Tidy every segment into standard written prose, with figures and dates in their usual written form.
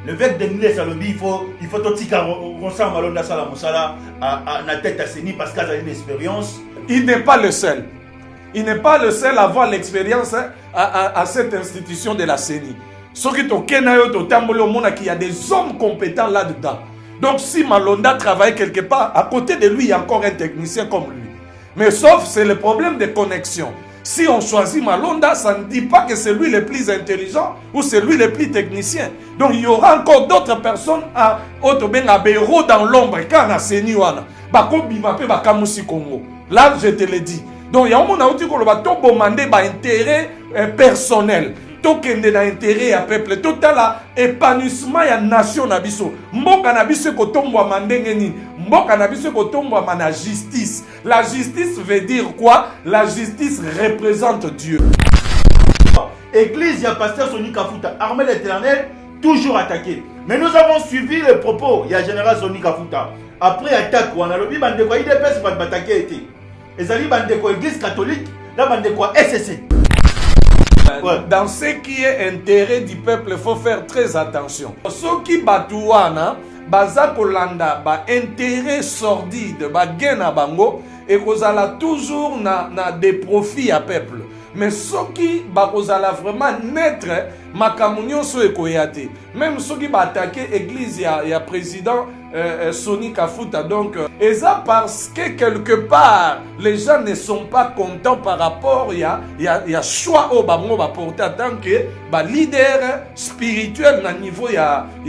L'évêque d'Anglais Salobi, il faut tout Ronsa Malonda Sala Moussala à la tête à Séni parce qu'il a une expérience. Il n'est pas le seul. Il n'est pas le seul à avoir l'expérience à cette institution de la CENI. Ce qui il y a des hommes compétents là-dedans. Donc si Malonda travaille quelque part, à côté de lui, il y a encore un technicien comme lui. Mais sauf, c'est le problème de connexion. Si on choisit Malonda, ça ne dit pas que c'est lui le plus intelligent ou c'est lui le plus technicien. Donc il y aura encore d'autres personnes à Autobenabero dans l'ombre. Quand on a CENI, là, je te le dis. Donc, il y a un moment où on demandé un intérêt personnel. Tout intérêt à peuple. Tout l'épanouissement de la nation. Mboka na biso ko tombo mandenge ni. Mboka na biso ko tombo na justice. La justice veut dire quoi? La justice représente Dieu. Église, il y a pasteur Soni Kafuta, armée l'éternel, toujours attaqué. Mais nous avons suivi les propos. Il y a général Soni Kafuta. Après attaque, on a le bande de quoi IDPS va attaquer été. Les alliés bande de quoi Église catholique, là bande de quoi SSC. Dans ce qui est intérêt du peuple, il faut faire très attention. Ceux qui batouana, baza kolanda, ba intérêt sordide, ba gain bango, et qu'on a toujours na des profits à peuple. Mais ceux qui bazala vraiment naître, makamunyo so ekoyate. Même ceux qui attaquer l'église, il y a président Soni Kafuta. Donc, et ça parce que quelque part, les gens ne sont pas contents par rapport, il y a choix au bango va porter en tant que leader spirituel à niveau, il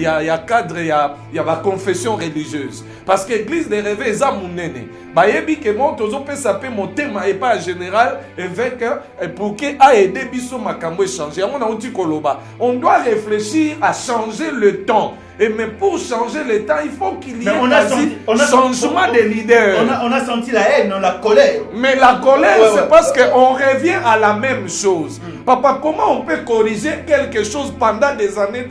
y a cadre, il y a confession religieuse. Parce que l'église des rêves, ils ont mon néné. Bayebi que mon tozo peut saper mon thème et pas général évêque pour que a aidé biso makambo changer. On doit réfléchir à changer le temps. Et mais pour changer le temps, il faut qu'il y ait un changement de leader. On a senti la haine, la colère. Mais la colère, c'est parce qu'on revient à la même chose. Papa, comment on peut corriger quelque chose pendant des années,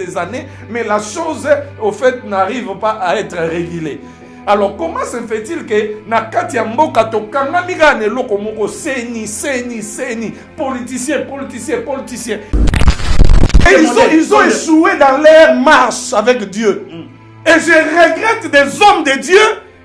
mais la chose, au fait, n'arrive pas à être régulée? Alors, comment se fait-il que Nakati Mboka Tokanga Migane Lokomoko Seni, politicien. Et ils ont échoué dans leur marche avec Dieu. Et je regrette des hommes de Dieu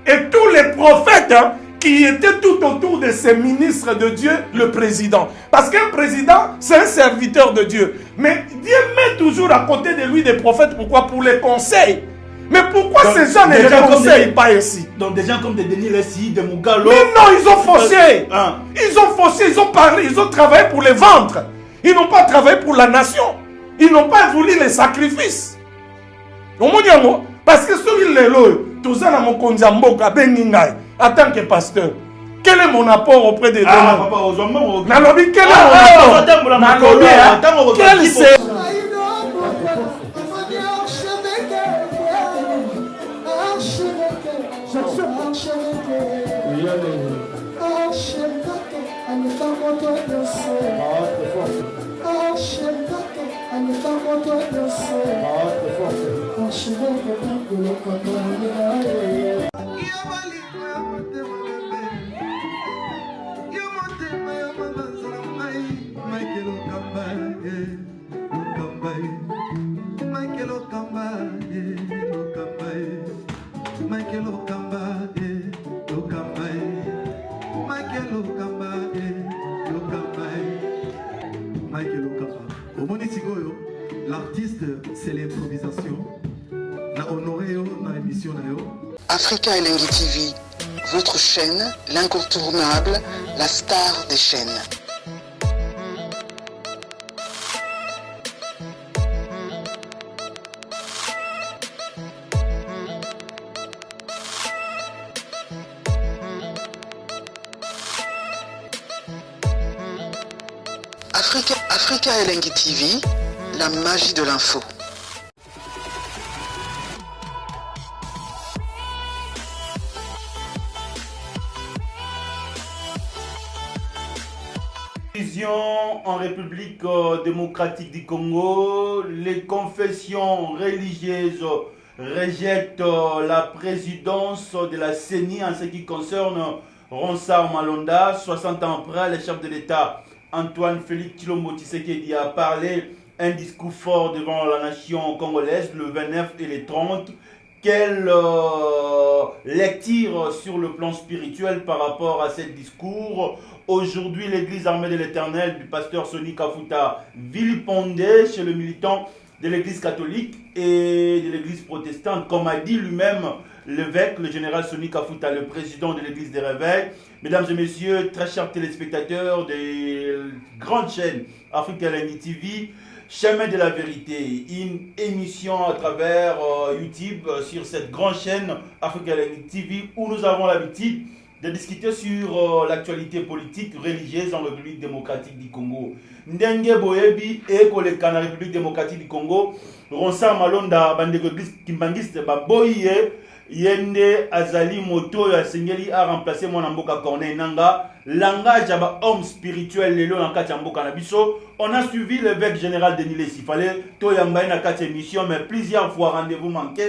et tous les prophètes qui étaient tout autour de ces ministres de Dieu, le président. Parce qu'un président, c'est un serviteur de Dieu. Mais Dieu met toujours à côté de lui des prophètes. Pourquoi? Pour les conseils. Mais pourquoi donc, ces gens ne les conseillent pas ici? Donc des gens comme des Denis Lessi, des Mougalo. Mais non, ils ont fauché. Ils ont fauché, ils ont parlé, ils ont travaillé pour les ventres. Ils n'ont pas travaillé pour la nation. Ils n'ont pas voulu les sacrifices. Parce que celui les lois, tout ça dans mon konzamboka beningai en tant que pasteur. Quel est mon apport auprès des deux? Papa, aux Nalobi, quel est mon apport? Quel c'est? L'artiste, c'est l'improvisation. Na honoré na émission na yo. Africa Elengi TV, votre chaîne, l'incontournable, la star des chaînes. Africa Elengi TV, la magie de l'info. En République démocratique du Congo, les confessions religieuses rejettent la présidence de la CENI en ce qui concerne Ronsard Malonda. 60 ans après, le chef de l'État Antoine Félix Tshilombo Tshisekedi a parlé un discours fort devant la nation congolaise le 29 et le 30. Quelle lecture sur le plan spirituel par rapport à ce discours? Aujourd'hui, l'église armée de l'Éternel du pasteur Sonny Kafuta vilipendé chez le militant de l'église catholique et de l'église protestante, comme a dit lui-même l'évêque, le général Sonny Kafuta, le président de l'église des réveils. Mesdames et messieurs, très chers téléspectateurs des grandes chaînes Africa Lundi TV, Chemin de la vérité, une émission à travers YouTube sur cette grande chaîne Africa Lundi TV où nous avons l'habitude de discuter sur l'actualité politique religieuse en République démocratique du Congo. Ndenge Boyebi et koleka na République démocratique du Congo, Ronsard Malonda bandeko kimbangiste baboye yende azali moto ya sengeli a remplacé mon mboka Corneille Nanga, langage aba homme spirituel lelo na kati ya mboka na biso. On a suivi l'évêque général Denis Lessifale to yamba na kati émission, mais plusieurs fois rendez-vous manqué.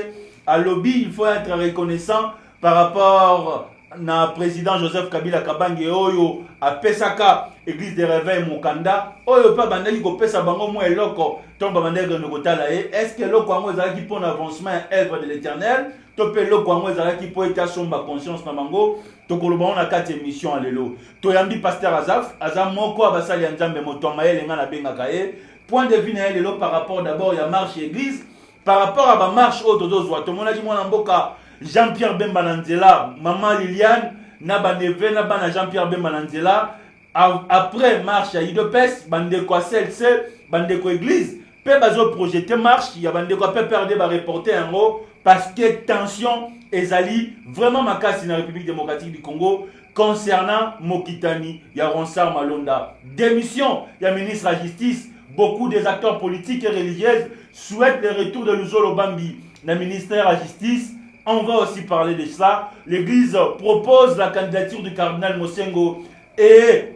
À lobby, il faut être reconnaissant par rapport na président Joseph Kabila Kabange oyo a pesaka église des réveils Mokanda oyo pa bandaki ko pesa bango mo eloko tomba bandeke no kotala est-ce que loko ngo ezalaki pour l'avancement œuvre de l'Éternel to pe loko ngo ezalaki pour eta somba conscience na bango to koloba on a quatre émissions lelo to yambi pasteur Azaf moko abasali nzambe moto mayele nga na benga kae point de vue na lelo par rapport d'abord ya marche église par rapport à ba marche auto dozwa to mona di mona mboka Jean-Pierre Bemba Nanzela, Maman Liliane, Naba Neve, Naba Jean-Pierre Bemba Nanzela, après marche à Idopes, Bandeko CLC, Bandeko Église, pe bazo projeté marche, ya Bandeko pe perdre ba reporter en haut, parce que tension ezali vraiment makasi na République démocratique du Congo concernant Mokitani, ya Ronsard Malonda. Démission, ya ministre de la Justice, beaucoup des acteurs politiques et religieux souhaitent le retour de Luzolo Bambi, le ministère de la Justice. On va aussi parler de ça. L'église propose la candidature du cardinal Mosengo et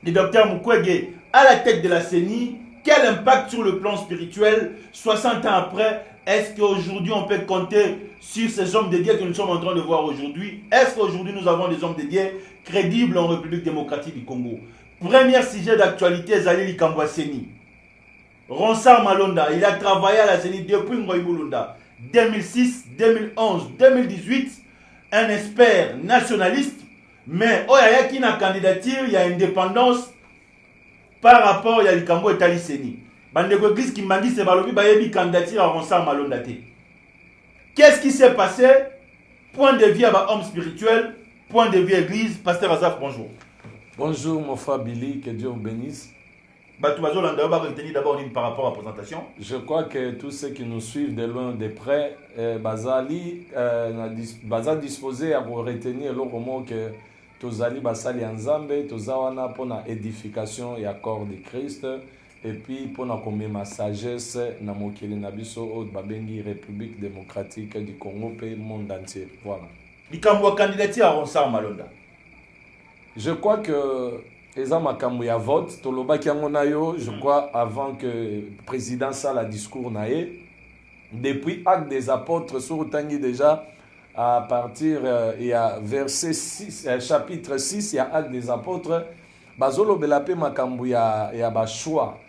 du docteur Mukwege à la tête de la CENI. Quel impact sur le plan spirituel 60 ans après? Est-ce qu'aujourd'hui on peut compter sur ces hommes de Dieu que nous sommes en train de voir aujourd'hui? Est-ce qu'aujourd'hui nous avons des hommes de Dieu crédibles en République démocratique du Congo? Premier sujet d'actualité, Zali Kambwa CENI. Ronsard Malonda, il a travaillé à la CENI depuis Ngoïmoulunda. 2006, 2011, 2018, un expert nationaliste, mais il y a qui n'a candidature, il y a indépendance par rapport à Likambo et Taliseni. Bandeko Église qui m'a dit c'est balobi bayebi candidature à Ronsard Malonda. Qu'est-ce qui s'est passé? Point de vue à homme spirituel, point de vue Église. Pasteur Azaf, bonjour. Bonjour mon frère Billy, que Dieu vous bénisse. D'abord par rapport à la présentation. Je crois que tous ceux qui nous suivent de loin, de près, Bazali disposé à retenir le moment que Tozali Basali Nzambe, Tozawana pour la édification et accord de Christ, et puis pour la ma sagesse, na mokili nabiso au Babengi République démocratique du Congo et monde entier. Voilà. Likambo candidature à Ronsard Malonda. Je crois que Eza makambo ya vote tolobaki yango na yo, je crois avant que le président sala discours nae depuis acte des apôtres sur tangi déjà à partir il y a verset 6 chapitre 6 il y a acte des apôtres bazolo belape makambo ya ba choix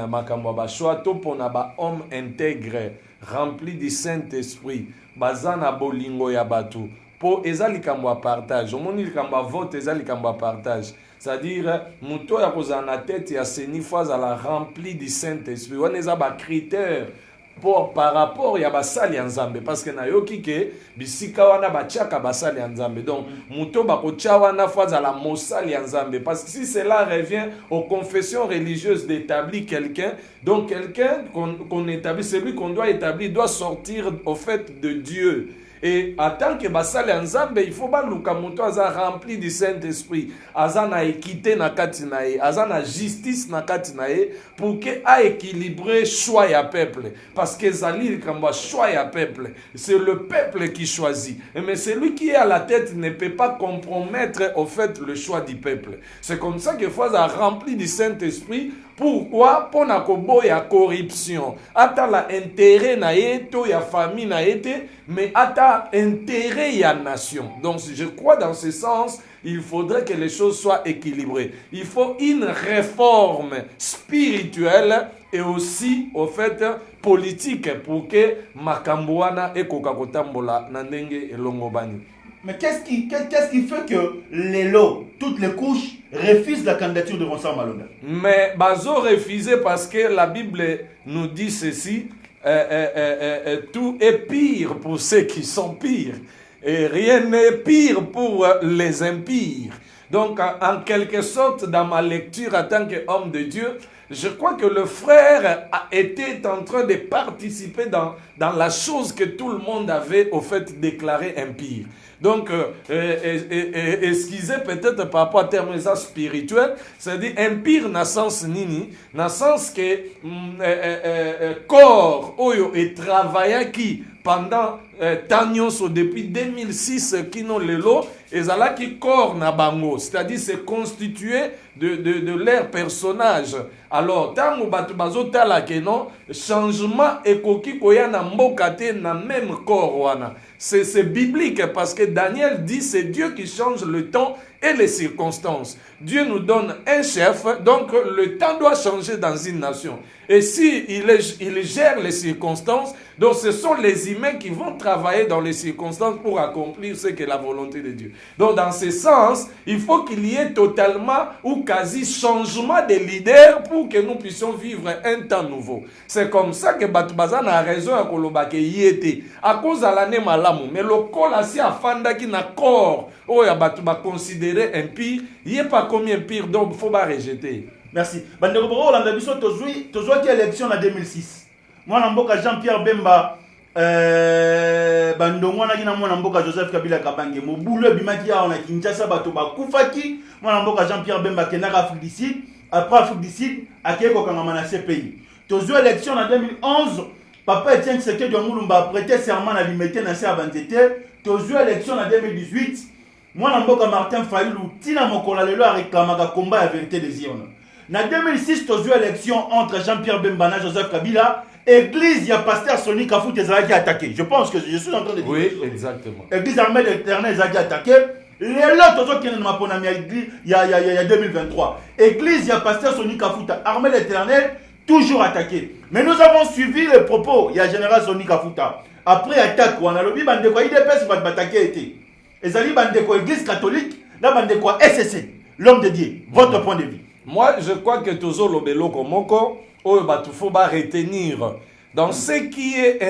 makambo ba choix to pona ba homme intègre rempli du Saint-Esprit bazana bolingo ya batu po eza likambo ya partage omoni likambo ya vote eza likambo ya partage. C'est-à-dire, muto ya kozana tête ya seni fois à la rempli du Saint-Esprit. On est à critères par rapport ya basali ya Nzambe parce que na yoki ke bisika wana bachaka basali ya Nzambe. Donc muto bakocha wana fois à la mosali ya Nzambe parce que si cela revient aux confessions religieuses d'établir quelqu'un, donc quelqu'un qu'on établit, celui qu'on doit établir doit sortir au fait de Dieu. Et en tant que basali Nzambe, il faut pas luka moto aza rempli du Saint-Esprit, aza na équité na kati na ye, aza na justice na kati na ye pour que a équilibrer choix ya peuple parce que zali kamba choix ya peuple, c'est le peuple qui choisit. Mais celui qui est à la tête ne peut pas compromettre au fait le choix du peuple. C'est comme ça que faut aza rempli du Saint-Esprit. Pourquoi? Pour na kobo ya corruption. Ata la intérêt na yeto ya famille na yete, mais ata intérêt ya nation. Donc je crois dans ce sens, il faudrait que les choses soient équilibrées. Il faut une réforme spirituelle et aussi au fait politique pour que Makambouana et Kokakotambola Nandenge et Longobani. Mais qu'est-ce qui fait que les lots, toutes les couches, refusent la candidature de Vincent Malonga? Mais Bazo refusé parce que la Bible nous dit ceci, tout est pire pour ceux qui sont pires. Et rien n'est pire pour les impires. Donc, en quelque sorte, dans ma lecture en tant qu'homme de Dieu, je crois que le frère était en train de participer dans la chose que tout le monde avait au fait déclaré impire. Donc, excusez peut-être par rapport à termes spirituels, c'est-à-dire impire dans le sens nini, dans le sens que corps oyo et travail qui pendant Tagnoso depuis 2006 qui n'ont le lot, et là qui corps na bango, c'est-à-dire c'est constitué de leur personnage. Alors, tango batu bazotala ke non, changement ekoki koya na mbokate na même corps wana. C'est biblique parce que Daniel dit c'est Dieu qui change le temps et les circonstances. Dieu nous donne un chef, donc le temps doit changer dans une nation. Et si il gère les circonstances, donc ce sont les humains qui vont travailler dans les circonstances pour accomplir ce qu'est la volonté de Dieu. Donc dans ce sens, il faut qu'il y ait totalement ou quasi changement de leader pour que nous puissions vivre un temps nouveau. C'est comme ça que Batubazan a raison à Kolobake Yété. À cause de l'année malamu, mais le col assis à Fanda qui n'a corps, oh ya Batuba considéré impire, il n'y a pas combien pire, donc il faut pas rejeter. Merci. Bandeko Boro, on a vu ça, tozoi qui élection en 2006. Moi, Namboka Jean-Pierre Bemba, Bandongo, Namboka Joseph Kabila Kabange, Moboule, Bimaki, on a Kinshasa, Batoba, Koufaki, moi, Namboka Jean-Pierre Bemba, Kenara, Afrique du Sud, après Afrique du Sud, à Kéko Kangamana, CPI. Tozoi élection en 2011, Papa Etienne Tshisekedi de Moulumba prêté serment à l'imité dans ses avantité. Tozoi élection en 2018, moi, Namboka Martin Fayulu, Tina Mokola, le a réclamé un combat à la vérité des Ions. En 2006, tu as eu élection entre Jean-Pierre Bembana et Joseph Kabila. Église, il y a pasteur Sonny Kafou qui a attaqué. Je pense que je suis en train de dire. Oui, exactement. Église armée de l'Éternel a attaqué. Les autres qui ont été il y a 2023. Église, il y a pasteur Sonny Kafou, armée de l'Éternel, toujours attaqué. Mais nous avons suivi les propos. Il y a général Sonny Kafouta. Après attaque, on a le dit que IDPS va attaquer. Et ça dit que l'église catholique, là, SSC, l'homme de Dieu. Votre point de vue. Moi, je crois que Tozo Lobelo Komoko, il faut retenir. Dans ce qui est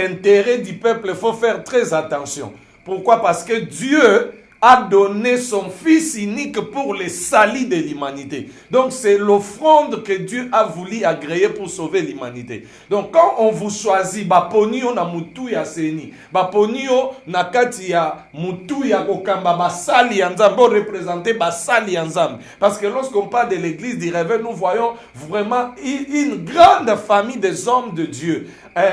intérêt du peuple, il faut faire très attention. Pourquoi? Parce que Dieu a donné son Fils unique pour le salut de l'humanité. Donc c'est l'offrande que Dieu a voulu agréer pour sauver l'humanité. Donc quand on vous choisit, baponio na mutu ya seni, baponio na kati ya mutu ya kokamba basali ya nzambe, représenter basali ya nzambe. Parce que lorsqu'on parle de l'église du réveil, nous voyons vraiment une grande famille des hommes de Dieu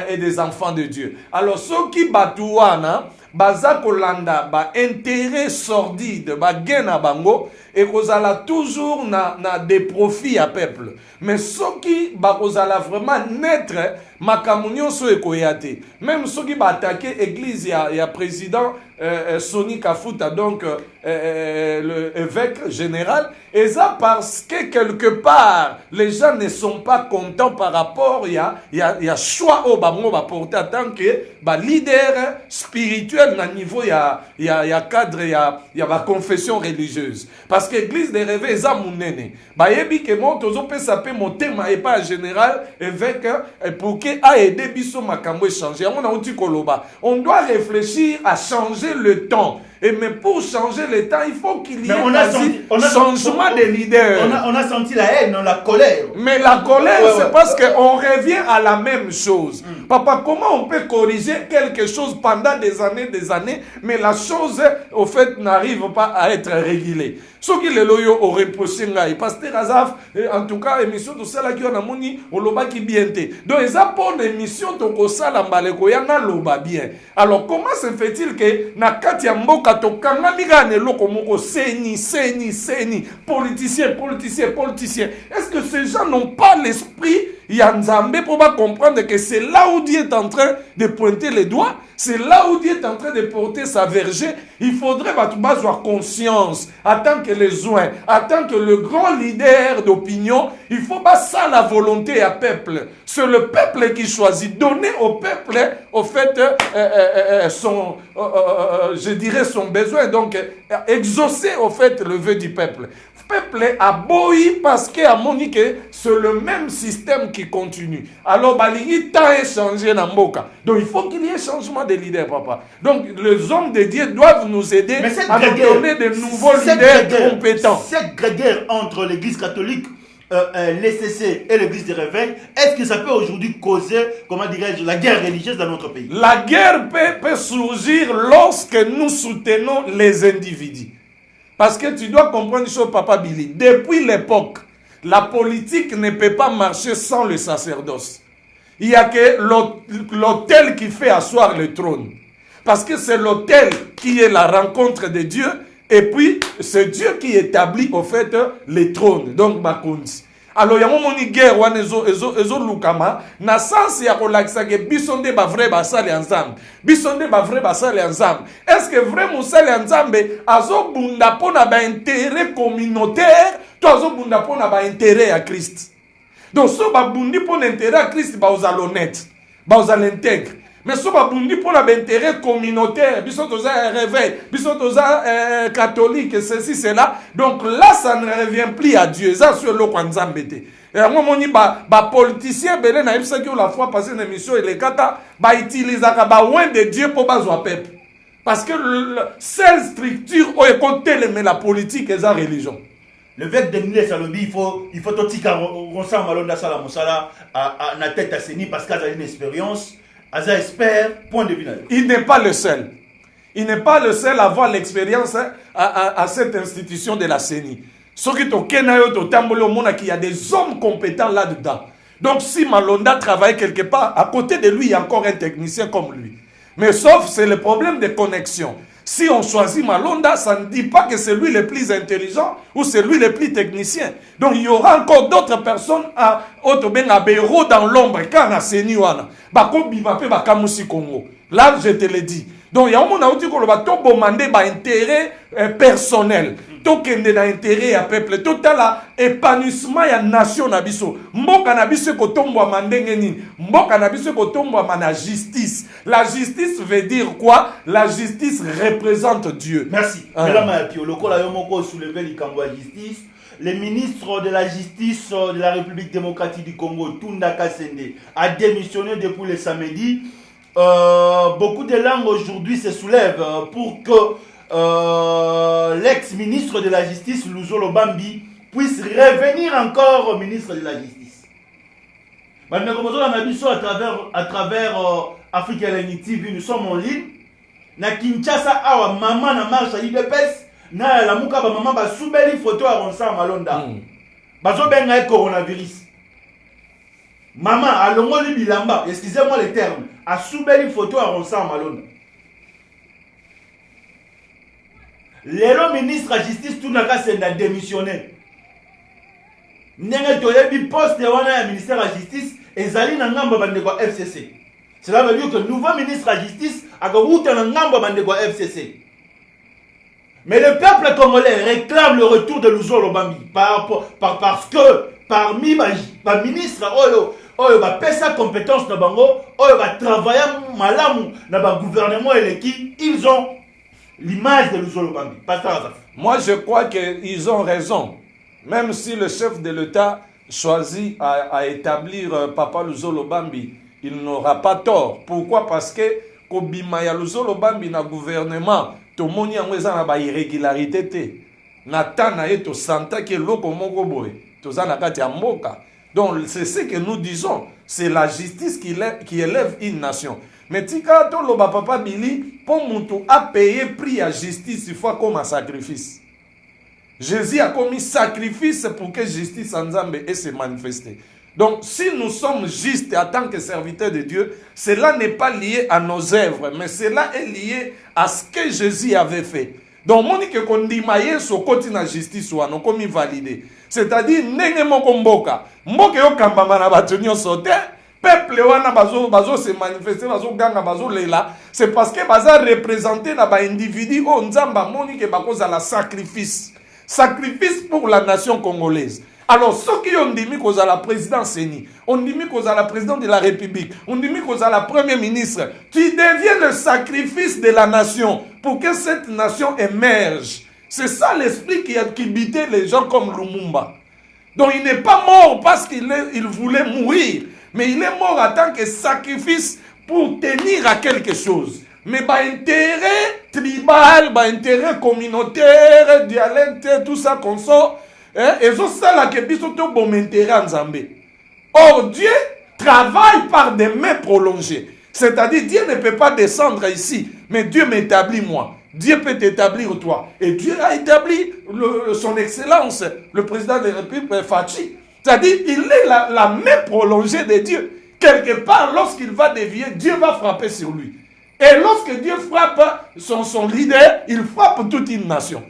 et des enfants de Dieu. Alors ceux qui batouana, baza kolanda ba intérêt sordide ba gena bango et kozala toujours na des profits à peuple, mais ceux qui ba kozala vraiment naître makamunyo so ekoyate, même ceux qui ba attaquer église ya président Sonny Kafouta, donc le évêque général, et ça parce que quelque part les gens ne sont pas contents par rapport il y a choix au bango ba porter en tant que ba leader spirituel na niveau il y a cadre il y a ba confession religieuse, parce que l'église des rêves eza munene ba yebi ke mo tozo pesa pe motema et pas général évêque pour que a aider biso makambo changer. On doit réfléchir à changer le temps. Et mais pour changer le temps, il faut qu'il y ait un changement de leader. On a senti la haine, la colère. Mais la colère, c'est parce qu'on revient à la même chose. Papa, comment on peut corriger quelque chose pendant des années, mais la chose, au fait, n'arrive pas à être régulée. Ce qui le loyo aurait poussé ngai. Pasteur Azaf, en tout cas, émission de celle qui on a moni, on loba qui bien te. Donc, ils apportent l'émission de Kosala Mbaleko, yana loba bien. Alors, comment se fait-il que na kati ya mboka to kanga ligane loko moko seni, politicien. Est-ce que ces gens n'ont pas l'esprit il y a Nzambe pour comprendre que c'est là où Dieu est en train de pointer les doigts, c'est là où Dieu est en train de porter sa vergée. Il faudrait avoir conscience, en tant que les soins, en tant que le grand leader d'opinion, il faut pas ça la volonté à peuple. C'est le peuple qui choisit. Donner au peuple, au fait, je dirais son besoin. Donc, exaucer au fait le vœu du peuple. Peuple a boyi parce que a moni que c'est le même système qui continue. Alors balingi temps est changé dans Mboka. Donc il faut qu'il y ait changement de leader, papa. Donc les hommes de Dieu doivent nous aider à nous donner de nouveaux leaders compétents. Cette guerre entre l'église catholique, l'ECC et l'église des réveils, est-ce que ça peut aujourd'hui causer, comment dirais-je, la guerre religieuse dans notre pays? La guerre peut surgir lorsque nous soutenons les individus. Parce que tu dois comprendre une chose, Papa Billy. Depuis l'époque, la politique ne peut pas marcher sans le sacerdoce. Il n'y a que l'autel qui fait asseoir le trône. Parce que c'est l'autel qui est la rencontre de Dieu. Et puis, c'est Dieu qui établit, au fait, les trônes. Donc, Makonzi. Alors, il y a un moment de guerre, ezo lukama, na sens ya kolakisa ke bisonde ba vrai basale ensemble. Bisonde ba vrai basale ensemble. Est-ce que vrai musale ensemble azo bunda pona ba intérêt communautaire, to azo bunda pona ba intérêt à Christ. Donc, so ba bundi pona intérêt à Christ, ba oza l'honnête, ba oza l'intègre. Mais so ba bundi pona ba intérêt communautaire, biso toza réveil, biso toza catholique, ceci, cela. Donc là, ça ne revient plus à Dieu. Ça, sur le Kwanzambete. Et à un moment, les politiciens, la fois passée une émission, et les kata, utilisent loin de Dieu pour baser peuple. Parce que seule structure où est compté la politique et la religion. Le vec de Nile Salobi, il faut tout tika ronsa malonda sala musala à na tête à Seni parce qu'il a une expérience. Aza espère, point de vue. Il n'est pas le seul. Il n'est pas le seul à avoir l'expérience à cette institution de la CENI. Ce qui il y a des hommes compétents là-dedans. Donc si Malonda travaille quelque part, à côté de lui, il y a encore un technicien comme lui. Mais sauf, c'est le problème de connexion. Si on choisit Malonda, ça ne dit pas que c'est lui le plus intelligent ou c'est lui le plus technicien. Donc il y aura encore d'autres personnes à Béro dans l'ombre. Quand on a CENI, là, je te le dis. Donc il y a un moment où on va demander intérêt personnel. Tout intérêt à peuple. Tout l'épanouissement de la nation. Mboka na biso ko tombo mandenge nini. Mboka na biso ko tombo na justice. La justice veut dire quoi? La justice représente Dieu. Merci. Mesdames et messieurs, le col a yomoko soulevé l'Ikambo à justice. Le ministre de la Justice de la République démocratique du Congo, Tunda Kasende, a démissionné depuis le samedi. Beaucoup de langues aujourd'hui se soulèvent pour que l'ex-ministre de la Justice, Luzolo Bambi, puisse revenir encore au ministre de la Justice. À travers Africa Line TV, nous sommes en ligne. Na Kinshasa, awa maman na marche à l'IDPS, na la muka ba maman ba soubeli photo à Ronsa Malonda. Bazo benga coronavirus. Maman, alongoli bilamba, excusez-moi les termes, a soubeli photo à Ronsa Malonda. Le ministre de la Justice, tout n'a qu'à démissionner. N'est-ce pas poste de ministère de la Justice et Zali Nangamba Bandego FCC. Cela veut dire que le nouveau ministre de la Justice a gagné Nangamba Bandego FCC. Mais le peuple congolais réclame le retour de Luzolo Bambi parce que parmi les ministres, il va payer sa compétence dans Bango, il va travailler malamu dans le gouvernement et l'équipe, ils ont l'image de Luzolo Bambi. Moi, je crois qu'ils ont raison. Même si le chef de l'État choisit à établir Papa Luzolo Bambi, il n'aura pas tort. Pourquoi? Parce que Kobimaya Luzolo Bambi na gouvernement, tout le monde a une irrégularité. Natana et to santa que loko moko boy. Tozana kati ya mboka. Donc c'est ce que nous disons. C'est la justice qui élève une nation. Mais tika to loba Papa Billy, pour Moutou a payé prix à justice, il faut comme un sacrifice. Jésus a commis sacrifice pour que justice en Zambé ait se manifester. Donc, si nous sommes justes en tant que serviteurs de Dieu, cela n'est pas lié à nos œuvres, mais cela est lié à ce que Jésus avait fait. Donc, on dit que qu'on dit maïe sur côté de la justice ou on comme validé. C'est-à-dire, ndenge moko mboka. Mboka yo kambama na bato nyonso te. Peuple wana bazo se manifester, bazo ganga, bazo lela. C'est parce que baza représenté na ba individu o nzamba moni ke bakoza la sacrifice. Sacrifice pour la nation congolaise. Alors, ceux qui ont dit qu'on a la présidence CENI, on dit qu'on a la présidente de la République, on dit qu'on a la première ministre, tu deviens le sacrifice de la nation pour que cette nation émerge. C'est ça l'esprit qui bitait les gens comme Lumumba. Donc, il n'est pas mort parce qu'il voulait mourir, mais il est mort en tant que sacrifice pour tenir à quelque chose. Mais intérêt tribal, intérêt communautaire, dialecte, tout ça qu'on sort, et ça là que biso to bon intérêt en Zambie. Or Dieu travaille par des mains prolongées. C'est-à-dire Dieu ne peut pas descendre ici, mais Dieu m'établit moi. Dieu peut t'établir toi. Et Dieu a établi son excellence, le président de la République, Fachi. C'est-à-dire il est la main prolongée de Dieu. Quelque part, lorsqu'il va dévier, Dieu va frapper sur lui. Et lorsque Dieu frappe son leader, il frappe toute une nation.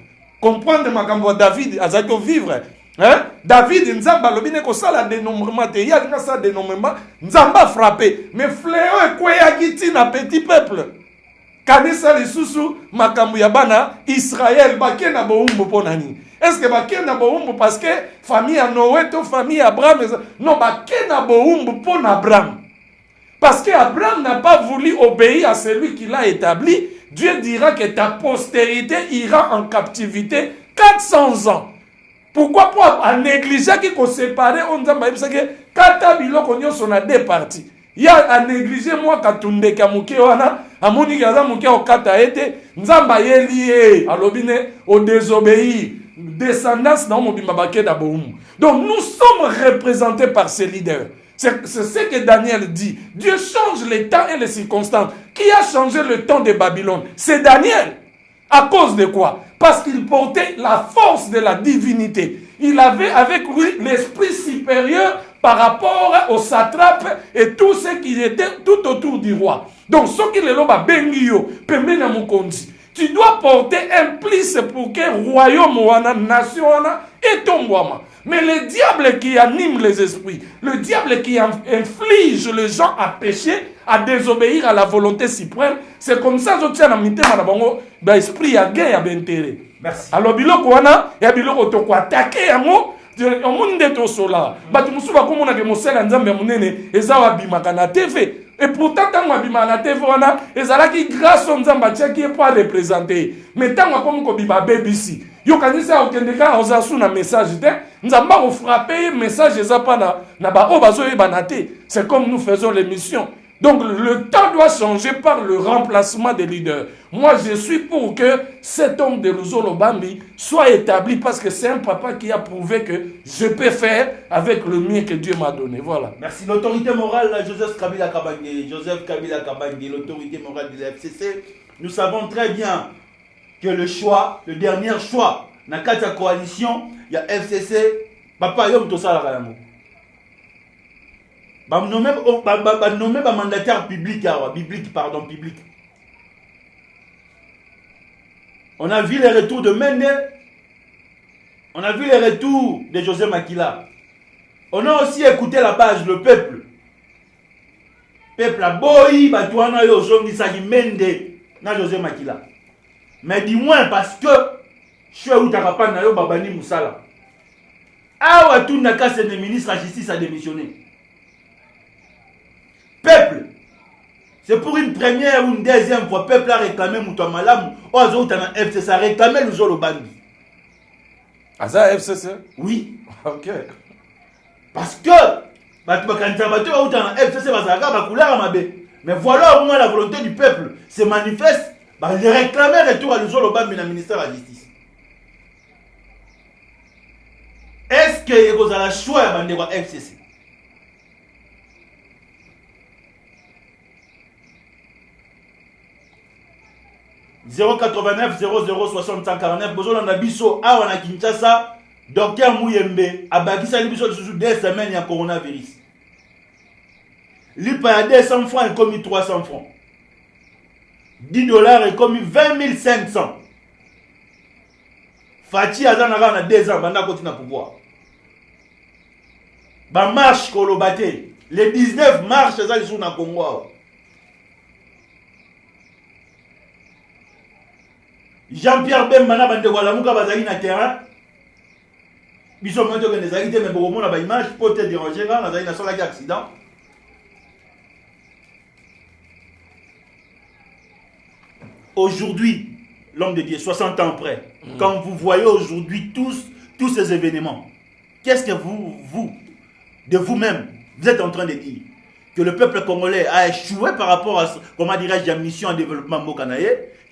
Comprendre ma David, Azako vivre. Hein? David, Nzamba, l'obine ko sala dénombrement, te y a ça dénombrement, Nzamba frappé. Mais fléau et quoi yagiti na petit peuple. Kanisa les sous makambu yabana, Israël, baké na boumbo ponani. Est-ce que baké na boumbo parce que famille à Noé, to famille Abraham, non, baké na boumbo pon Abraham. Parce qu'Abraham n'a pas voulu obéir à celui qui l'a établi. Dieu dira que ta postérité ira en captivité 400 ans. Pourquoi pour négliger qui qu'on séparé, on dit que kata biloko nyonso na deux parties. Il y a à négliger moi katunde kamuke wana, amoni kaza muke okata ete, nzamba yelié, alobine au désobéir, descendance na mobimba bakeda boum. Donc nous sommes représentés par ces leaders. C'est ce que Daniel dit. Dieu change les temps et les circonstances. Qui a changé le temps de Babylone? C'est Daniel. À cause de quoi? Parce qu'il portait la force de la divinité. Il avait avec lui l'esprit supérieur par rapport aux satrapes et tous ceux qui étaient tout autour du roi. Donc, ceux qui le loba bengio, pemena mukonzi. Tu dois porter un plice pour que royaume wana, nation wana, et ton wama. Mais le diable qui anime les esprits, le diable qui inflige les gens à pécher, à désobéir à la volonté suprême, c'est comme ça que je tiens à m'inter à l'esprit à guerre à intérêt. Merci. Alors, biloko wana, ya biloko toko attaquer yango, on monde to sola. Batu musuba ko mona ke mosela nzambe munene, ezawa bimaka na TV. Et pourtant, quand on a la TV, qui grâce à Nzamba qui est pas représenté. Mais tant qu'on a un BBC, il y a un message. Nzamba a frappé message c'est comme nous faisons l'émission. Donc le temps doit changer par le remplacement des leaders. Moi je suis pour que cet homme de Luzolo Bambi soit établi parce que c'est un papa qui a prouvé que je peux faire avec le mien que Dieu m'a donné. Voilà. Merci. L'autorité morale, Joseph Kabila Kabange, l'autorité morale de la FCC, nous savons très bien que le choix, le dernier choix, dans la coalition, il y a FCC, papa Yom Tosala Kalamo. Nommé mandataire public. On a vu les retours de Mende. On a vu les retours de José Makila. On a aussi écouté la base, le peuple. Peuple a boyi, batouana yo zongi sagi Mende na José Makila. Mais du moins parce que je suis où t'as na yo babani Moussala. Awa tout n'a qu'à le ministre de la Justice a démissionné. Peuple, c'est pour une première ou une deuxième fois, peuple a réclamé Moutoua Malam, ou a FCC a réclamé le Zolo Bambi. Ah ça FCC? Oui. Ok. Parce que, mais voilà au moins la volonté du peuple se manifeste, il réclamait retour à le Zolo Bambi dans le ministère de la Justice. Est-ce que vous avez le choix de la FCC? 089 00 60 149 besoin na biso awa na Kinshasa docteur Mouyembe abakisa biso sous 2 semaines ya coronavirus. Lipa ya 200 francs et commis 300 francs. 10 dollars et commis 20 500. Fachi azanaka na 2 ans banda kotina pouvoir. Ba marche kolobate. Les 19 marches ça les sont na Congo. Jean-Pierre Bemba na bande ko lamuka bazali na terrain. Biso moto que nezali te mais beaucoup mona ba image pour te déranger là nazali na sola accident. Aujourd'hui, l'homme de Dieu 60 ans après, quand vous voyez aujourd'hui tous ces événements, qu'est-ce que vous de vous-même, vous êtes en train de dire que le peuple congolais a échoué par rapport à, comment dirais-je, la mission en développement Mokanaye?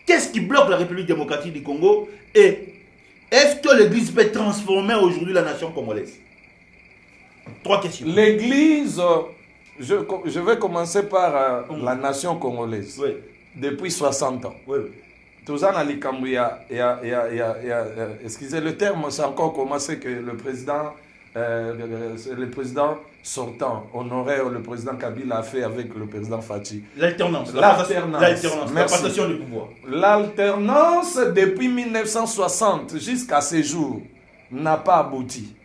Qu'est-ce qui bloque la République démocratique du Congo? Et est-ce que l'Église peut transformer aujourd'hui la nation congolaise? 3 questions. L'Église, je vais commencer par la nation congolaise. Oui. Depuis 60 ans. Oui. Tout ça, excusez le terme, c'est encore commencé que le président sortant, honoré, le président Kabila a fait avec le président Fachi. L'alternance. La passation du pouvoir. L'alternance depuis 1960 jusqu'à ce jour n'a pas abouti.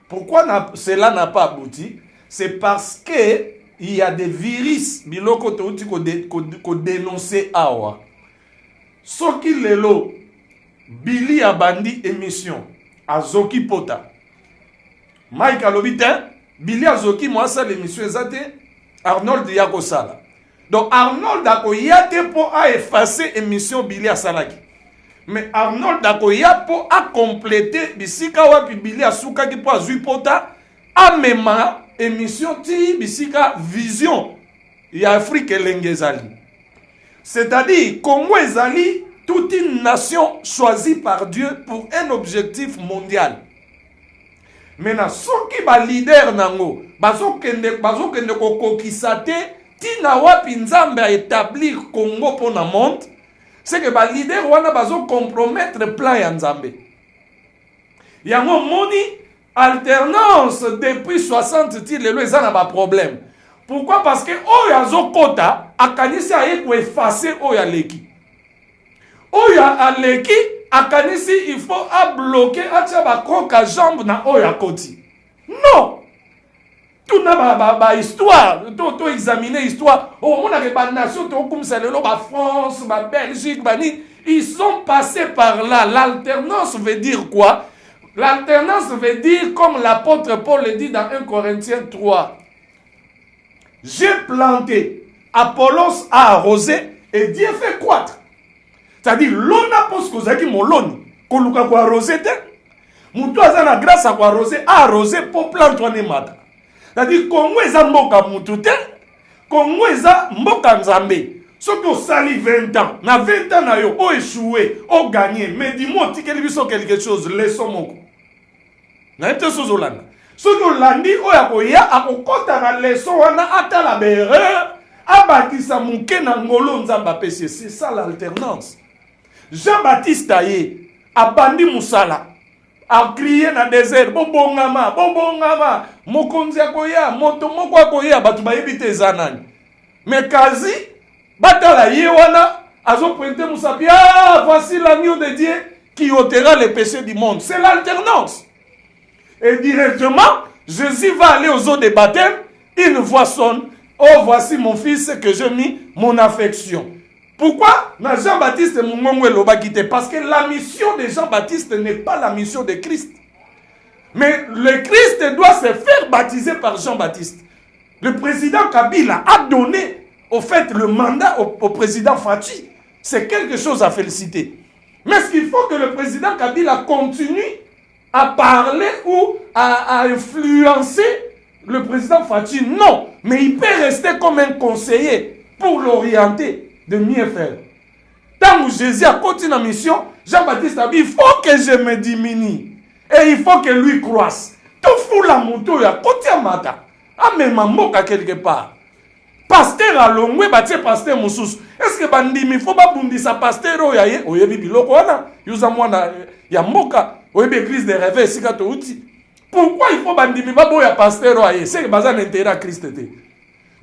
Pourquoi cela n'a pas abouti? C'est parce que il y a des virus biloko touti ko dénoncer awa. Soki lelo Billy abandi émission azoki pota. Mike alobite Billy azoki moi ça l'émission ezate Arnold Yakosala. Donc Arnold akoyate pour a effacer émission Billy asalaki. Mais Arnold akoya pour a compléter bisika wapi Billy asuka ki pour azui pota amema émission ti bisika vision ya Afrique l'engezali. C'est-à-dire Congo ezali toute une nation choisie par Dieu pour un objectif mondial. Maintenant soki ba leader nango bazokende ko kokisate tina wapi nzambe a établir Congo pour na monde, c'est que ba leader wana bazo compromettre plan ya nzambe. Yango moni alternance depuis 60 ti lelo eza na ba problème. Pourquoi? Parce que oyo azokota akanisi aye ko effacer oyo aleki. Oyo aleki akanisi il faut a bloquer atia ba koka jambe na oyo akoti. Non. Tout na ba histoire, to examiner histoire. Oh on a que ba nation to comme ça lelo ba France, ba Belgique, bani, ils sont passés par là. L'alternance veut dire quoi? L'alternance veut dire, comme l'apôtre Paul le dit dans 1 Corinthiens 3, j'ai planté, Apollos a arrosé, et Dieu fait croître. C'est-à-dire, l'on a posé que mon l'on, qu'on a arrosé, mon toit a la grâce à arrosé pour planter un mata. C'est-à-dire, Congo est un mboka moutouté, Congo est un mboka nzambe. Surtout sali 20 ans, na 20 ans na yo, échoué, gagné, mais dis-moi, tu quelque chose, laissons mon coup. Na été sozolanda. Surtout landi oya akokota na leçon wana ata la berreur, abakisa muke na ngolo nzamba pesi. C'est ça l'alternance. Jean-Baptiste aye, abandi musala, a crié na désert, bobongama, mokonzi akoya, moto moko akoya, batu bayebite zanani. Mais kazi, batala yewana, azo pointé Moussapi, voici l'agneau de Dieu qui ôtera les péchés du monde. C'est l'alternance. Et directement, Jésus va aller aux eaux de baptême, une voix sonne, oh voici mon fils que j'ai mis mon affection. Pourquoi Jean-Baptiste parce que la mission de Jean-Baptiste n'est pas la mission de Christ. Mais le Christ doit se faire baptiser par Jean-Baptiste. Le président Kabila a donné au fait le mandat au président Fachi. C'est quelque chose à féliciter. Mais est-ce qu'il faut que le président Kabila continue à parler ou à influencer le président Fachi? Non, mais il peut rester comme un conseiller pour l'orienter de mieux faire. Tant que Jésus a continué la mission, Jean-Baptiste a dit, il faut que je me diminue et il faut que lui croisse. Tout fout la moto, il y a côté mata. Ah mais maman quelque part. Pasteur à l'ongwe, bâti pasteur moussous. Est-ce que bandimi faut pas bundi sa pasteur oyaye? Oyebi biloko wana. Yuza mwana ya moka. Oyebi église de réveil sika to uti. Pourquoi il faut bandimi babo ya pasteur oyaye? C'est que bazan intérêt à Christ.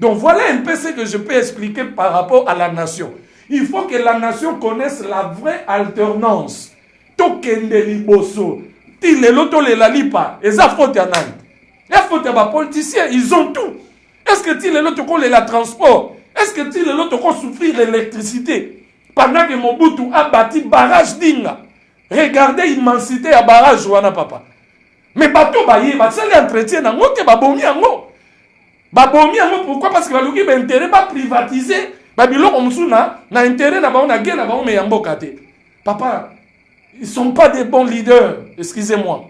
Donc voilà un peu ce que je peux expliquer par rapport à la nation. Il faut que la nation connaisse la vraie alternance. Tokende liboso. Ti lelo to le lalipa. Eza faute ya nani? Il faut des politiciens, ils ont tout. Est-ce que tu les autres ont le transport? Est-ce que tu les autres ont souffrir l'électricité? Pendant que Mobutu a bâti barrage d'Inga. Regardez l'immensité à barrage, Joana Papa. Mais bateau baye, c'est l'entretien nango que babomi yango. Babomi yango pourquoi? Parce que baluki ba intérêt ba privatiser, ba biloko musuna na intérêt na ba na gena ba me yamboka te. Papa, ils sont pas des bons leaders, excusez-moi.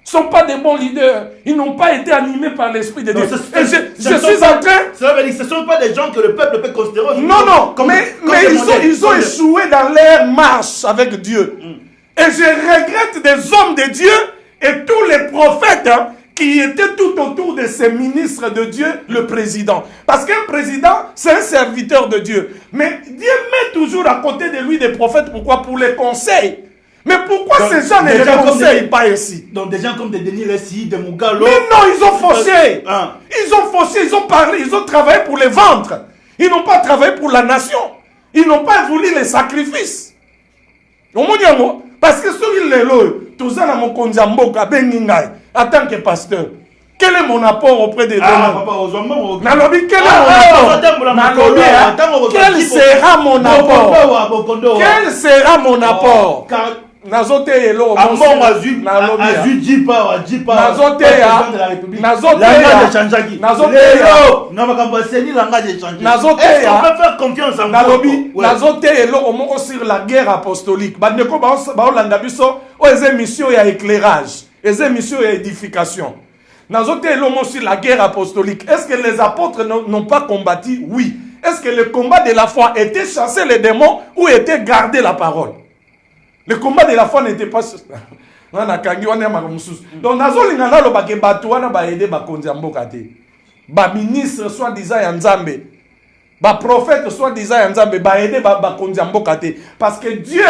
Ils sont pas des bons leaders. Ils n'ont pas été animés par l'esprit de Dieu. Et je suis en train. Ça veut dire que ce ne sont pas des gens que le peuple peut considérer. Non, mais ils ont échoué dans leur marche avec Dieu. Et je regrette des hommes de Dieu et tous les prophètes qui étaient tout autour de ces ministres de Dieu, le président. Parce qu'un président, c'est un serviteur de Dieu. Mais Dieu met toujours à côté de lui des prophètes. Pourquoi? Pour les conseils. Mais pourquoi donc, ces gens ne les conseillent pas ici? Donc des gens comme des Denis Lessi, des Mugalo. Mais non, ils ont fauché. Ils ont fauché, ils ont parlé, ils ont travaillé pour les ventres. Ils n'ont pas travaillé pour la nation. Ils n'ont pas voulu les sacrifices. Parce que sur les lois, tout ça dans mon konjamboka bengingai en tant que pasteur. Quel est mon apport auprès des hommes? Nalobi, quel est mon apport? Quel sera mon apport? Quel sera mon apport? Nazote elo sur la guerre apostolique. Bandeko baolanda biso o émission ya éclairage, les émissions ya édification. Nazote elo sur la guerre apostolique. Est-ce que les apôtres n'ont pas combattu? Oui. Est-ce que le combat de la foi était chasser les démons ou était garder la parole? Le combat de la foi n'était pas... Donc, nazolinga lo bake batuana ba aider ba konjamboka te. Ba ministre soi-disant ya Nzambe. Ba prophète soi-disant ya Nzambe ba aider ba konjamboka te. Parce que Dieu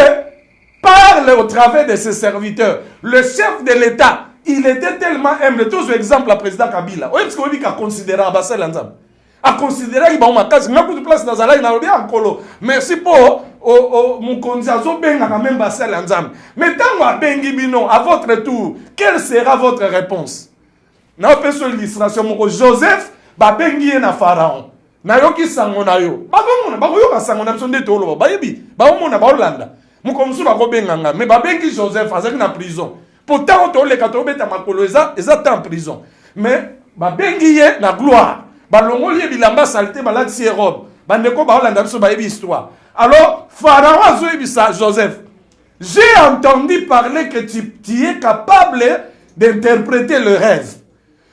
parle au travers de ses serviteurs. Le chef de l'État, il était tellement humble. Tous exemple le président Kabila. Oui, parce qu'on dit qu'il a considéré Abassel Nzambe. A considéré qu'il y a de place dans la ligne. Merci pour mon condition benga quand même Bassel Nzambe. Mais tant que bengi bino à votre tour, quelle sera votre réponse? Na fait sur l'illustration mon Joseph ba bengi na pharaon. Na yoki sango na yo. Ba yo sango na sonde tolo ba yebi. Ba mo na ba Hollanda. Mon komsu ba ko benga nga mais ba bengi Joseph azaki na prison. Pourtant on le katobeta makolo eza en prison. Mais ba bengi ye na gloire. Balongoli bilamba saleté balati robe. Bandeko ba Hollanda biso ba yebi histoire. Alors, Pharaon a dit ça, Joseph. J'ai entendu parler que tu es capable d'interpréter le rêve.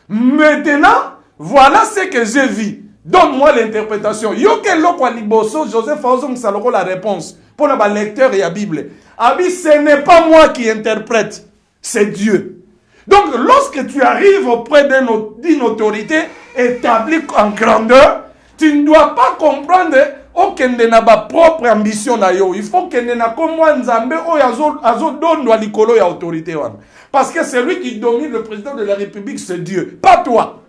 Maintenant, voilà ce que j'ai vu. Donne-moi l'interprétation. Joseph a la réponse. Pour le lecteur et la Bible. Abi, ce n'est pas moi qui interprète. C'est Dieu. Donc, lorsque tu arrives auprès d'une autorité établie en grandeur, tu ne dois pas comprendre okende na ba propre ambition na yo. Il faut que na komwa nzambe o azo dondo likolo ya autorité wana. Parce que c'est lui qui domine le président de la République, c'est Dieu, pas toi.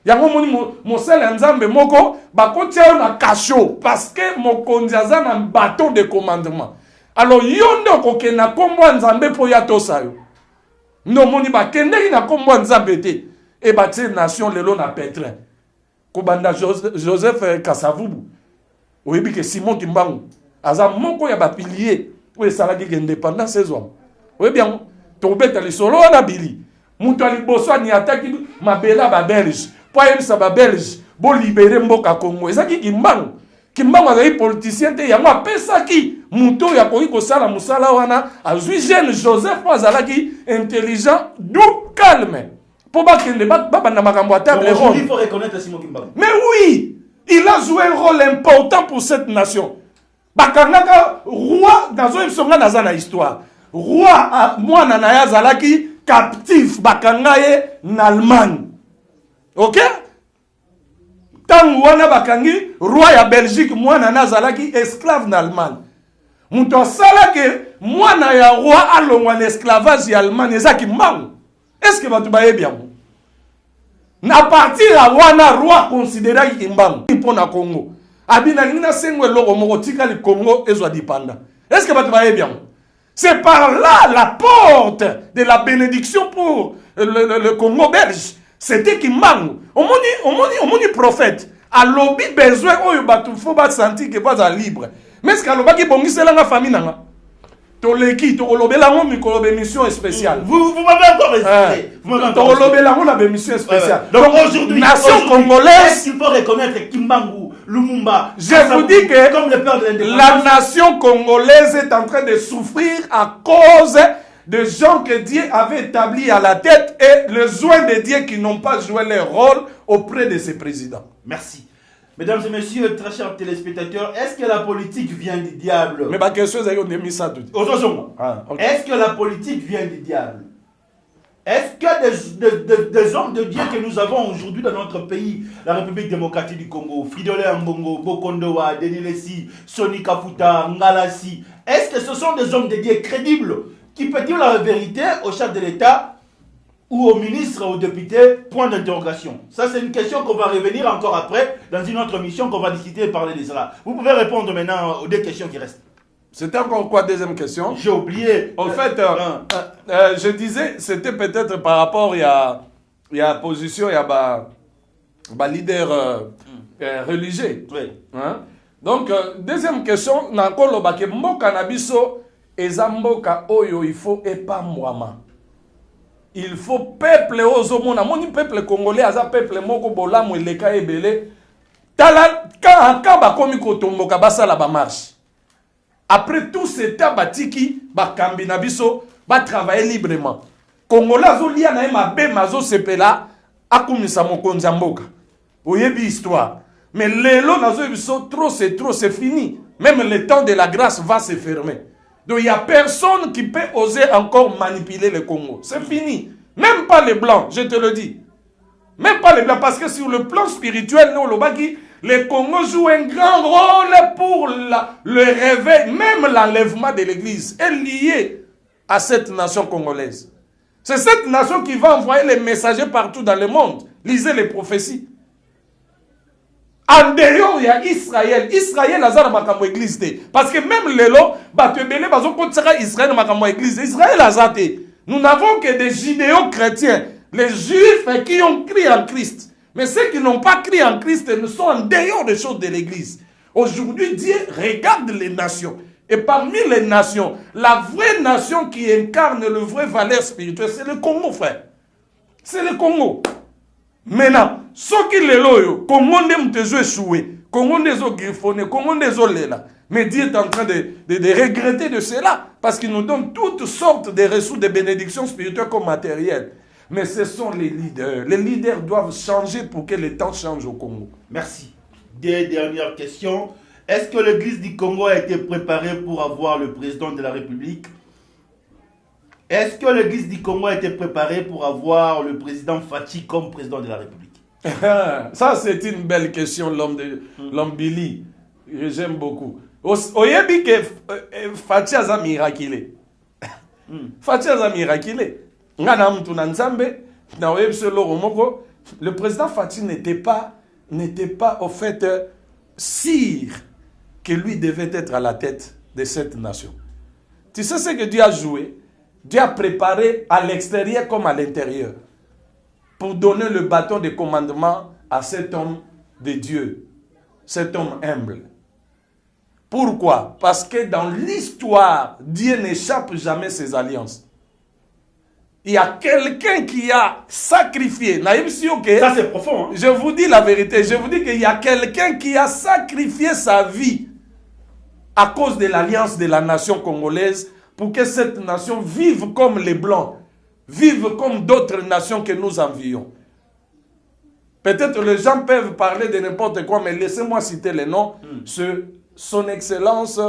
Yango moni mo sel nzambe moko ba kotia na kasho parce que mo konjaza na bateau de commandement. Alors yondo ko ke na komwa nzambe po ya tosa yo. No moni ba kende na komwa nzambe te e ba tse nation lelo na Pétrin. Ko banda Joseph Kasavubu. Oui, que Simon Kimbangu, aza moko ya ba pilier, oui ça la indépendance ces hommes. Oui bien, tobeta li solo na bili. Mutu ali boso ni ataki mabela ba Belge. Poem sa ba Belge, bo libérer mboka Congo. Ezaki Kimbangu. Kimbangu azali politicien te yango apesa ki mutu ya koki ko sala musala wana, azui jeune Joseph azalaki intelligent, doux, calme. Pour ba kende ba na makambo à table ronde. Il faut reconnaître Simon Kimbangu. Mais oui, il a joué un rôle important pour cette nation. Bakangaka roi dans une songa dans histoire. Roi moi nanaya zalaki captif bakangaye en Allemagne. OK? Tant wana bakangi roi ya Belgique moi nana zalaki esclave en Allemagne. Muto sala que moi na ya roi alongwa l'esclavage ya Allemagne ezaki mang. Est-ce que batu baye bien? Na partir à wana roi considéré Kimbangu pour na Congo. Abina ngina sengwe loko moko tika le Congo ezwa dipanda. Est-ce que batu baye bien? C'est par là la porte de la bénédiction pour le Congo belge. C'était Kimbangu. On dit prophète. A lobby besoin, il faut sentir que pas libre. Mais ce qu'il y a la famille. Toleki, tolobela mikolo mission spéciale. Vous m'avez encore resté. Tolobela on mission spéciale. Donc aujourd'hui, nation congolaise, est-ce qu'il faut reconnaître Kimbangu, Lumumba? Je vous dis que comme le père de l'indépendance, la nation congolaise est en train de souffrir à cause de gens que Dieu avait établis à la tête et le soin de Dieu qui n'ont pas joué leur rôle auprès de ces présidents. Merci. Mesdames et messieurs, très chers téléspectateurs, est-ce que la politique vient du diable? Mais ma question c'est mis ça tout. Est-ce que la politique vient du diable? Est-ce que des hommes de Dieu que nous avons aujourd'hui dans notre pays, la République démocratique du Congo, Fridolin Ambongo, Bokondoa, Denis Lessi, Soni Kafuta, Ngalassi, est-ce que ce sont des hommes de Dieu crédibles qui peuvent dire la vérité au chef de l'État ou au ministre, aux députés? Point d'interrogation. Ça, c'est une question qu'on va revenir encore après dans une autre mission qu'on va discuter et parler de cela. Vous pouvez répondre maintenant aux deux questions qui restent. C'était encore quoi, deuxième question? J'ai oublié. En fait, je disais, c'était peut-être par rapport à la position, il y a leader religieux. Oui. Hein? Donc, deuxième question, nakolo bake mboka nabiso ezamboka oyo il faut epamwama. Il faut peuple ozomona moni peuple congolais aza peuple moko bolamu eleka ebele tala quand bakomi kotomboka basala ba marche. Après tout ce temps batiki bakambi na biso ba travailler librement. Congolais azolia na mabe mazo sepela akumisa mokonzi mboka. Oyebi histoire. Mais lelo nazo biso trop c'est fini. Même le temps de la grâce va se fermer. Donc il n'y a personne qui peut oser encore manipuler le Congo. C'est fini. Même pas les Blancs, je te le dis. Même pas les Blancs, parce que sur le plan spirituel, le Congo joue un grand rôle pour le réveil, même l'enlèvement de l'Église est lié à cette nation congolaise. C'est cette nation qui va envoyer les messagers partout dans le monde. Lisez les prophéties. En dehors, il y a Israël. Israël a zara église. Parce que même les lots, Israël a église. Israël a zate. Nous n'avons que des judéo-chrétiens. Les juifs qui ont crié en Christ. Mais ceux qui n'ont pas crié en Christ ne sont en dehors des choses de l'église. Aujourd'hui, Dieu regarde les nations. Et parmi les nations, la vraie nation qui incarne le vrai valeur spirituelle, c'est le Congo, frère. C'est le Congo. Maintenant, ceux qui les loyaux, Congo ne échoué, Congo ne griffonné, Congo ne lela. Mais Dieu est en train de regretter de cela, parce qu'il nous donne toutes sortes de ressources, de bénédictions spirituelles comme matérielles. Mais ce sont les leaders. Les leaders doivent changer pour que le temps change au Congo. Merci. Des dernières questions. Est-ce que l'église du Congo a été préparée pour avoir le président de la République? Est-ce que l'église du Congo a été préparée pour avoir le président Fachi comme président de la République? Ça, c'est une belle question, l'homme Billy. J'aime beaucoup. Oyebi que Fachi a miraculé. Fachi a miraculé. Le président Fachi n'était pas au fait sûr que lui devait être à la tête de cette nation. Tu sais ce que Dieu a joué? Dieu a préparé à l'extérieur comme à l'intérieur pour donner le bâton de commandement à cet homme de Dieu, cet homme humble. Pourquoi? Parce que dans l'histoire, Dieu n'échappe jamais ses alliances. Il y a quelqu'un qui a sacrifié. Ça c'est profond. Hein? Je vous dis la vérité. Je vous dis qu'il y a quelqu'un qui a sacrifié sa vie à cause de l'alliance de la nation congolaise pour que cette nation vive comme les Blancs, vive comme d'autres nations que nous envions. Peut-être les gens peuvent parler de n'importe quoi, mais laissez-moi citer les noms. Son Excellence,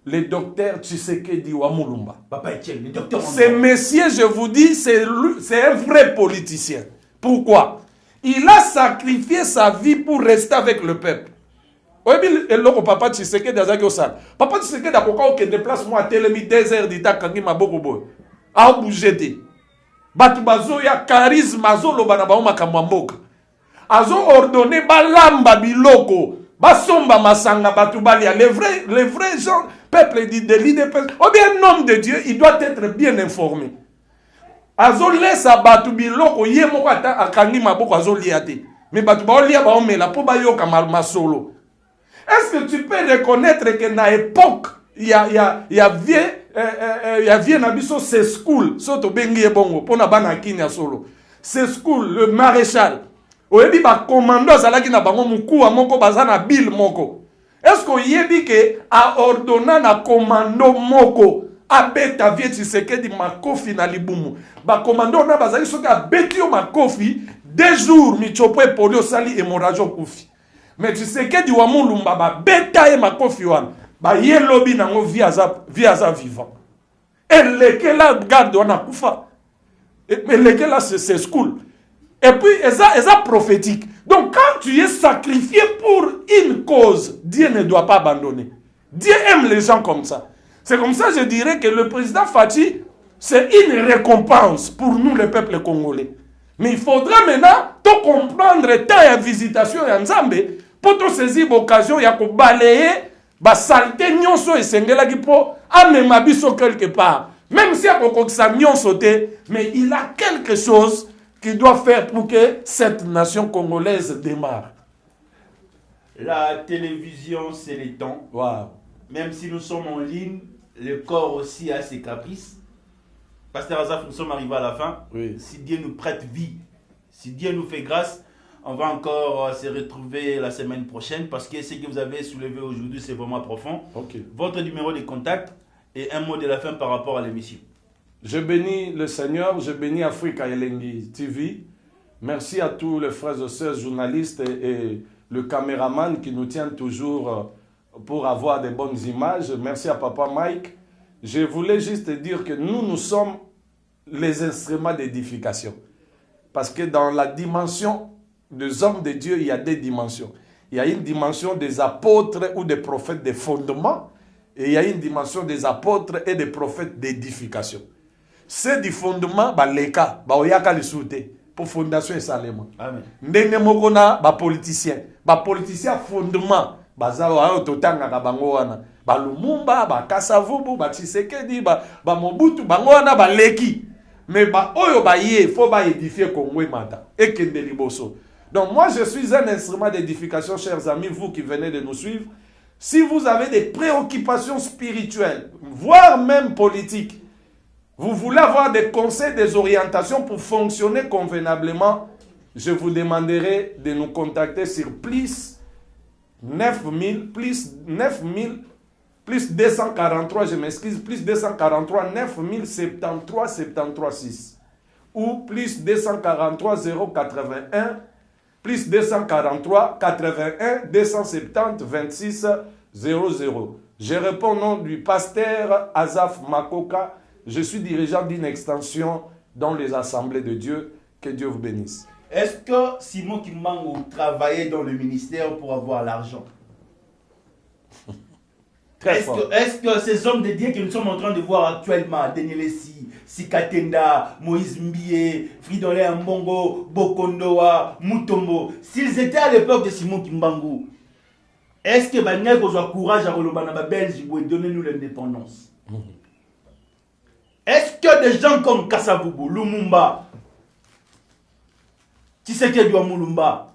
le docteur Tshisekedi Wamulumba. Papa Etienne, le docteur. Ce monsieur, je vous dis, c'est un vrai politicien. Pourquoi? Il a sacrifié sa vie pour rester avec le peuple. Papa Tshisekedi Papa Tshisekedi a pourquoi déplace-moi à Télémi 2 heures d'État quand il m'a beaucoup beau. A bougé. Batubazo ya charisme azolo banaba makamamboka. Azo ordonné balamba biloko. Basomba masanga batubalia. Les vrais gens, peuple dit de l'idée. Ou bien un homme de Dieu, il doit être bien informé. azolesa bato biloko ye moko ata akangi maboko azolia te. Mais bato baolia baomela po bayoka masolo. Est-ce que tu peux reconnaître que na époque il y a vieux nabiso c'est school soto bengi bongo pona bana kinya solo. C'est school le maréchal. Oyebi ba commando azalaki na bango mukuwa moko bazana bill moko. Est-ce que yebi que a ordonna na commando moko abeta vie Tshisekedi makofi na libumu. Ba commando na bazali soki abeti yo makofi 2 jours michopo polio sali hémorragie kufi. Mais Tshisekedi wa mulumba ba beta ye makofi wana. Ba ye lobi nango via za vivant. Et lequel garde wana kufa. Mais lequel c'est school. Et puis eza prophétique. Donc quand tu es sacrifié pour une cause, Dieu ne doit pas abandonner. Dieu aime les gens comme ça. C'est comme ça je dirais que le président Fachi, c'est une récompense pour nous le peuple congolais. Mais il faudra maintenant tout comprendre ta visitation ya Nzambe pour te saisir l'occasion ya ko balayer ba saleté nyonso esengelaki po amema biso quelque part. Même si akokokisa nyonso te, mais il a quelque chose qu'il doit faire pour que cette nation congolaise démarre. La télévision, c'est le temps. Wow. Même si nous sommes en ligne, le corps aussi a ses caprices. Pasteur Azaf, nous sommes arrivés à la fin. Oui. Si Dieu nous prête vie, si Dieu nous fait grâce, on va encore se retrouver la semaine prochaine parce que ce que vous avez soulevé aujourd'hui, c'est vraiment profond. Okay. Votre numéro de contact et un mot de la fin par rapport à l'émission. Je bénis le Seigneur, je bénis Africa Elengi TV. Merci à tous les frères et sœurs journalistes et le caméraman qui nous tient toujours pour avoir des bonnes images. Merci à Papa Mike. Je voulais juste dire que nous sommes les instruments d'édification. Parce que dans la dimension des hommes de Dieu, il y a des dimensions. Il y a une dimension des apôtres ou des prophètes de fondement. Et il y a une dimension des apôtres et des prophètes d'édification. C'est du fondement, leka, oyaka le souté, pour fondation et salema. Amen. Ndenge mokona, politicien. Politicien fondement, bazawa ototanga bango wana. Lumumba, Kasavubu, Tshisekedi, Mobutu, bango wana leki. Mais oyo ye, faut édifier Congo mata. Et kende liboso. Donc moi je suis un instrument d'édification, chers amis, vous qui venez de nous suivre. Si vous avez des préoccupations spirituelles, voire même politiques, vous voulez avoir des conseils, des orientations pour fonctionner convenablement, je vous demanderai de nous contacter sur plus 9000, plus 243, je m'excuse, plus 243 9000 73 73 6 ou plus 243 081 plus 243 81 270 26 00. Je réponds au nom du pasteur Azaf Makoka. Je suis dirigeant d'une extension dans les assemblées de Dieu. Que Dieu vous bénisse. Est-ce que Simon Kimbangu travaillait dans le ministère pour avoir l'argent? Est-ce que ces hommes de Dieu que nous sommes en train de voir actuellement, Daniel Essi, Sikatenda, Moïse Mbie, Fridolin Mbongo, Bokondoa, Mutombo, s'ils étaient à l'époque de Simon Kimbangu, est-ce que Banyel a courage à Rolobana Belge pour donner nous l'indépendance? Est-ce que des gens comme Kasavubu, Lumumba, Tshisekedi wa Mulumba,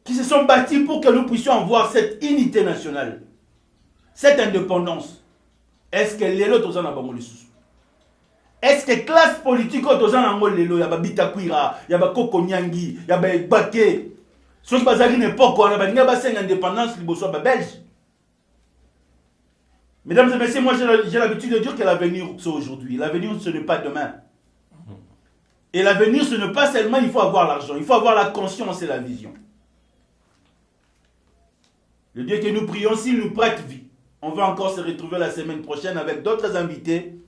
qui se sont battus pour que nous puissions avoir cette unité nationale, cette indépendance, est-ce que les autres ont abandonné? Est-ce que classe politique ont abandonné? Il y a Bitakwira, il y a Koko Nyangi, il y a Baké. Ceux qui ont une époque, on a une indépendance, ils sont belges. Mesdames et messieurs, moi j'ai l'habitude de dire que l'avenir c'est aujourd'hui. L'avenir ce n'est pas demain. Et l'avenir ce n'est pas seulement il faut avoir l'argent, il faut avoir la conscience et la vision. Le Dieu que nous prions, s'il nous prête vie, on va encore se retrouver la semaine prochaine avec d'autres invités.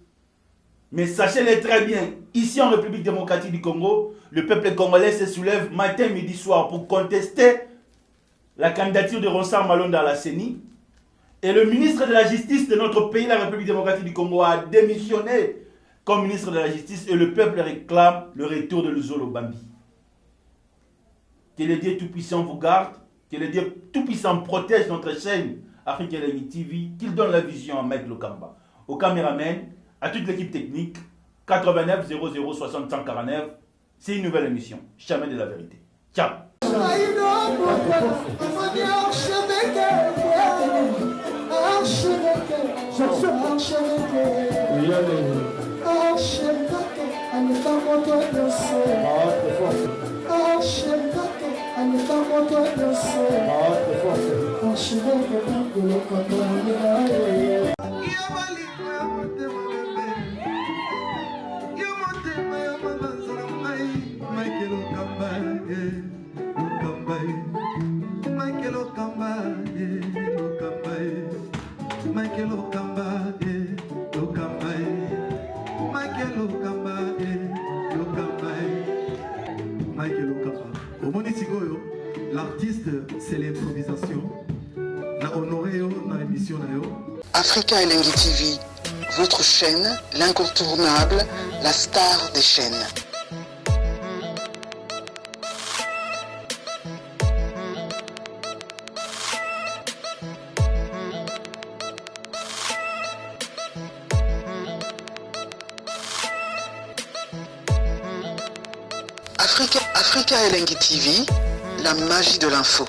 Mais sachez-le très bien, ici en République démocratique du Congo, le peuple congolais se soulève matin, midi, soir pour contester la candidature de Ronsard Malonda à la CENI. Et le ministre de la Justice de notre pays, la République démocratique du Congo, a démissionné comme ministre de la Justice et le peuple réclame le retour de Luzolo Bambi. Que le Dieu Tout-Puissant vous garde, que le Dieu Tout-Puissant protège notre chaîne Africa TV, qu'il donne la vision à Mike Lokamba, au caméraman, à toute l'équipe technique. 89 00 60 149. C'est une nouvelle émission. Jamais de la vérité. Ciao. L'artiste, c'est l'improvisation. Na honoré dans l'émission. Africa Elengi TV, votre chaîne, l'incontournable, la star des chaînes. Africa Elengi TV, la magie de l'info.